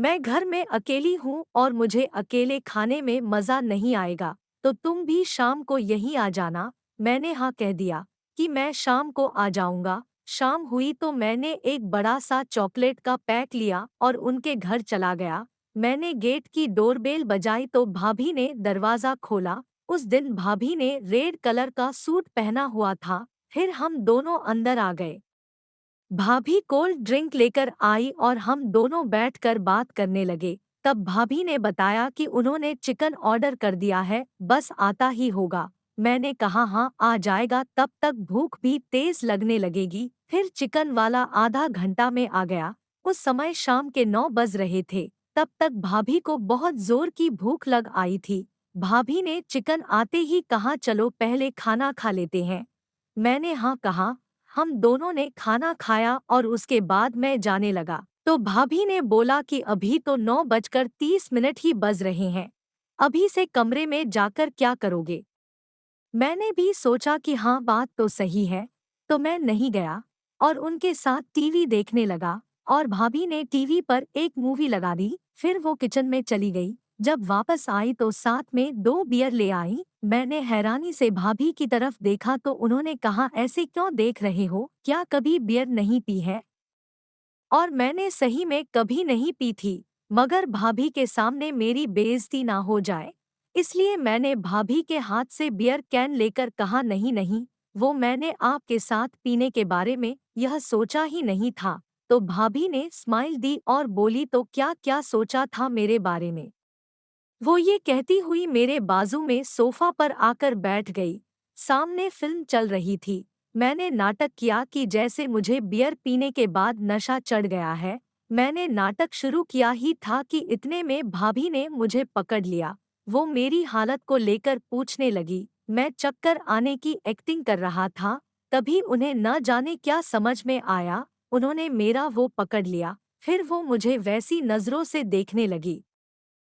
मैं घर में अकेली हूँ और मुझे अकेले खाने में मज़ा नहीं आएगा, तो तुम भी शाम को यहीं आ जाना। मैंने हाँ कह दिया कि मैं शाम को आ जाऊँगा। शाम हुई तो मैंने एक बड़ा सा चॉकलेट का पैक लिया और उनके घर चला गया। मैंने गेट की डोरबेल बजाई तो भाभी ने दरवाज़ा खोला। उस दिन भाभी ने रेड कलर का सूट पहना हुआ था। फिर हम दोनों अंदर आ गए। भाभी कोल्ड ड्रिंक लेकर आई और हम दोनों बैठकर बात करने लगे। तब भाभी ने बताया कि उन्होंने चिकन ऑर्डर कर दिया है, बस आता ही होगा। मैंने कहा हाँ आ जाएगा, तब तक भूख भी तेज लगने लगेगी। फिर चिकन वाला आधा घंटा में आ गया। उस समय शाम के 9 बज रहे थे। तब तक भाभी को बहुत जोर की भूख लग आई थी। भाभी ने चिकन आते ही कहा चलो पहले खाना खा लेते हैं। मैंने हाँ कहा। हम दोनों ने खाना खाया और उसके बाद मैं जाने लगा तो भाभी ने बोला कि अभी तो 9:30 ही बज रहे हैं। अभी से कमरे में जाकर क्या करोगे? मैंने भी सोचा कि हाँ बात तो सही है, तो मैं नहीं गया और उनके साथ टीवी देखने लगा और भाभी ने टीवी पर एक मूवी लगा दी। फिर वो किचन में चली गई। जब वापस आई तो साथ में 2 बियर ले आई। मैंने हैरानी से भाभी की तरफ देखा तो उन्होंने कहा ऐसे क्यों देख रहे हो, क्या कभी बियर नहीं पी है? और मैंने सही में कभी नहीं पी थी, मगर भाभी के सामने मेरी बेइज्जती ना हो जाए, इसलिए मैंने भाभी के हाथ से बियर कैन लेकर कहा नहीं नहीं, वो मैंने आपके साथ पीने के बारे में यह सोचा ही नहीं था। तो भाभी ने स्माइल दी और बोली तो क्या क्या सोचा था मेरे बारे में? वो ये कहती हुई मेरे बाजू में सोफा पर आकर बैठ गई। सामने फिल्म चल रही थी। मैंने नाटक किया कि जैसे मुझे बियर पीने के बाद नशा चढ़ गया है। मैंने नाटक शुरू किया ही था कि इतने में भाभी ने मुझे पकड़ लिया। वो मेरी हालत को लेकर पूछने लगी। मैं चक्कर आने की एक्टिंग कर रहा था। तभी उन्हें न जाने क्या समझ में आया। उन्होंने मेरा वो पकड़ लिया। फिर वो मुझे वैसी नजरों से देखने लगी